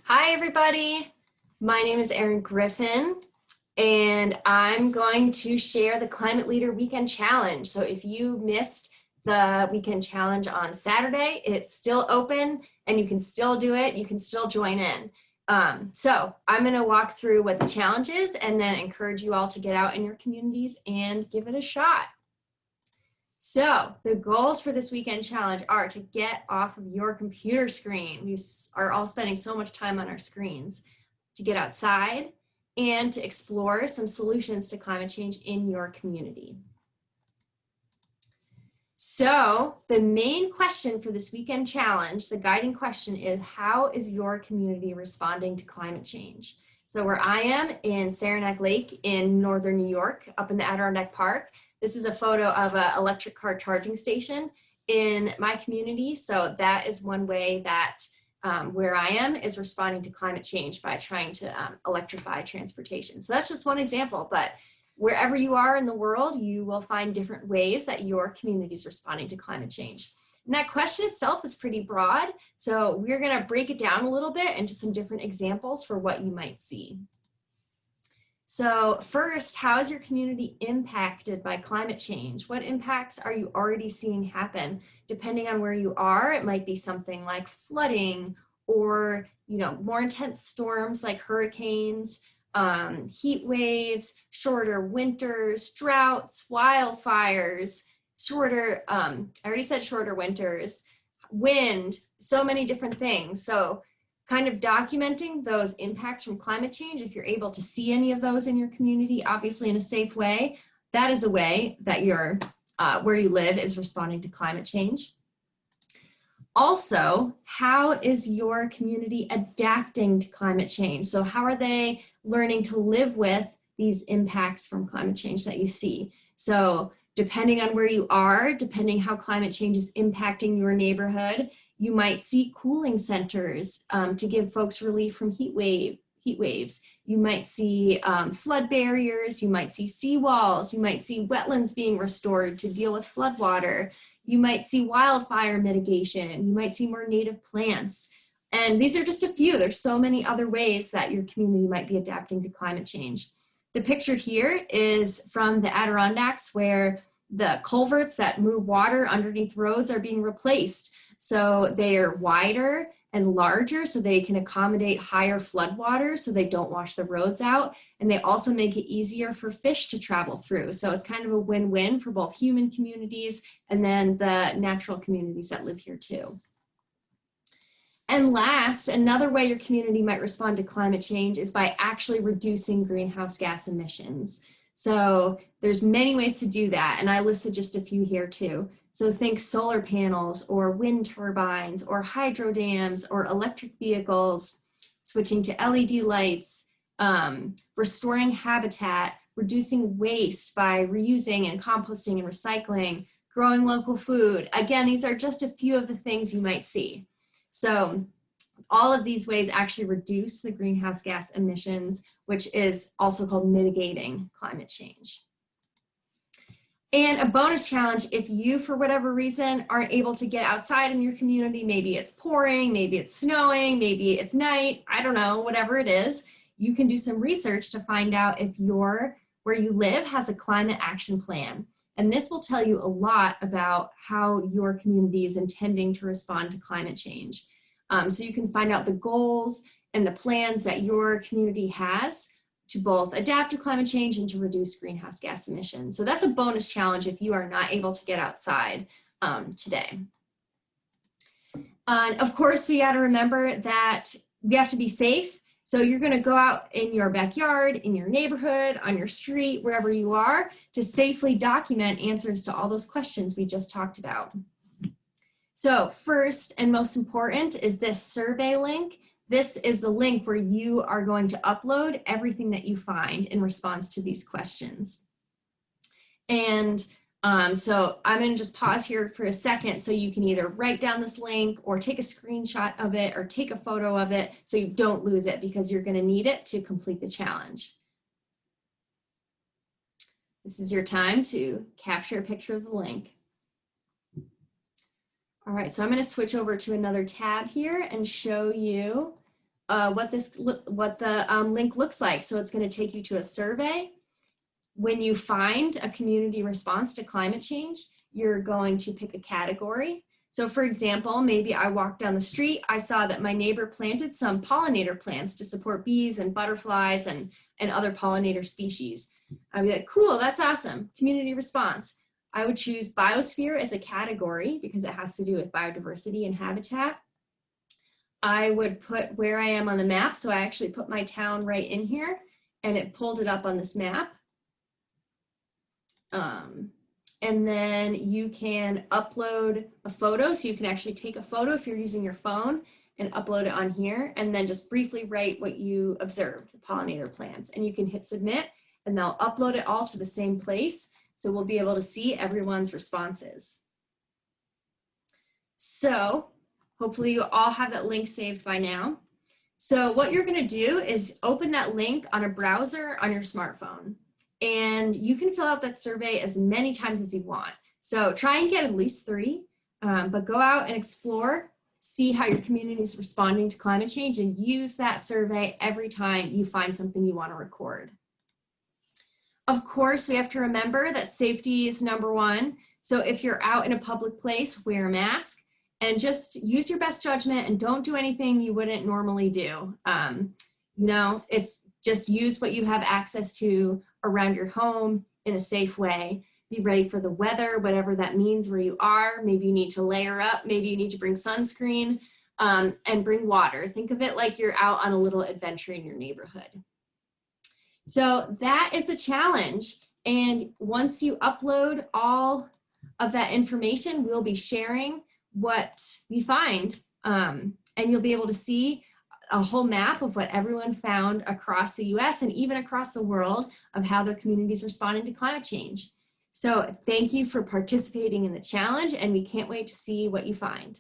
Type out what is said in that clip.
Hi, everybody. My name is Erin Griffin, and I'm going to share the Climate Leader Weekend Challenge. So if you missed the weekend challenge on Saturday, it's still open and you can still do it. You can still join in. So I'm going to walk through what the challenge is and then encourage you all to get out in your communities and give it a shot. So the goals for this weekend challenge are to get off of your computer screen. We are all spending so much time on our screens, to get outside and to explore some solutions to climate change in your community. So the main question for this weekend challenge, the guiding question is, how is your community responding to climate change? So where I am in Saranac Lake in northern New York, up in the Adirondack Park, this is a photo of an electric car charging station in my community. So that is one way that where I am is responding to climate change by trying to electrify transportation. So that's just one example, but wherever you are in the world, you will find different ways that your community is responding to climate change. And that question itself is pretty broad. So we're going to break it down a little bit into some different examples for what you might see. So first, how is your community impacted by climate change? What impacts are you already seeing happen? Depending on where you are, it might be something like flooding or, more intense storms like hurricanes, heat waves, shorter winters, droughts, wildfires, I already said shorter winters, wind, so many different things. So kind of documenting those impacts from climate change, if you're able to see any of those in your community, obviously in a safe way, that is a way that your where you live is responding to climate change. Also, how is your community adapting to climate change? So how are they learning to live with these impacts from climate change that you see? So depending on where you are, depending how climate change is impacting your neighborhood, you might see cooling centers to give folks relief from heat waves. You might see flood barriers, you might see seawalls, you might see wetlands being restored to deal with floodwater. You might see wildfire mitigation, you might see more native plants. And these are just a few. There's so many other ways that your community might be adapting to climate change. The picture here is from the Adirondacks, where the culverts that move water underneath roads are being replaced. So they are wider and larger so they can accommodate higher floodwaters so they don't wash the roads out. And they also make it easier for fish to travel through. So it's kind of a win-win for both human communities and then the natural communities that live here too. And last, another way your community might respond to climate change is by actually reducing greenhouse gas emissions. So there's many ways to do that, and I listed just a few here too. So think solar panels or wind turbines or hydro dams or electric vehicles, switching to LED lights, restoring habitat, reducing waste by reusing and composting and recycling, growing local food. Again, these are just a few of the things you might see. So all of these ways actually reduce the greenhouse gas emissions, which is also called mitigating climate change. And a bonus challenge, if you, for whatever reason, aren't able to get outside in your community, maybe it's pouring, maybe it's snowing, maybe it's night, I don't know, whatever it is, you can do some research to find out if where you live has a climate action plan. And this will tell you a lot about how your community is intending to respond to climate change. So you can find out the goals and the plans that your community has to both adapt to climate change and to reduce greenhouse gas emissions. So that's a bonus challenge if you are not able to get outside today. And of course, we got to remember that we have to be safe. So you're going to go out in your backyard, in your neighborhood, on your street, wherever you are, to safely document answers to all those questions we just talked about. So first and most important is this survey link. This is the link where you are going to upload everything that you find in response to these questions. And so I'm going to just pause here for a second so you can either write down this link or take a screenshot of it or take a photo of it so you don't lose it, because you're going to need it to complete the challenge. This is your time to capture a picture of the link. All right, so I'm going to switch over to another tab here and show you what the link looks like. So it's going to take you to a survey. When you find a community response to climate change, you're going to pick a category. So for example, maybe I walked down the street, I saw that my neighbor planted some pollinator plants to support bees and butterflies and other pollinator species. I'd be like, cool, that's awesome, community response. I would choose biosphere as a category because it has to do with biodiversity and habitat. I would put where I am on the map. So I actually put my town right in here and it pulled it up on this map. And then you can upload a photo. So you can actually take a photo if you're using your phone and upload it on here and then just briefly write what you observed, the pollinator plants. And you can hit submit and they'll upload it all to the same place. So we'll be able to see everyone's responses. So hopefully you all have that link saved by now. So what you're going to do is open that link on a browser on your smartphone. And you can fill out that survey as many times as you want. So try and get at least 3, but go out and explore, see how your community is responding to climate change and use that survey every time you find something you want to record. Of course, we have to remember that safety is #1. So if you're out in a public place, wear a mask and just use your best judgment and don't do anything you wouldn't normally do. Just use what you have access to around your home in a safe way. Be ready for the weather, whatever that means where you are. Maybe you need to layer up, maybe you need to bring sunscreen and bring water. Think of it like you're out on a little adventure in your neighborhood. So that is the challenge. And once you upload all of that information, we'll be sharing what we find. And you'll be able to see a whole map of what everyone found across the US and even across the world of how their communities responding to climate change. So thank you for participating in the challenge and we can't wait to see what you find.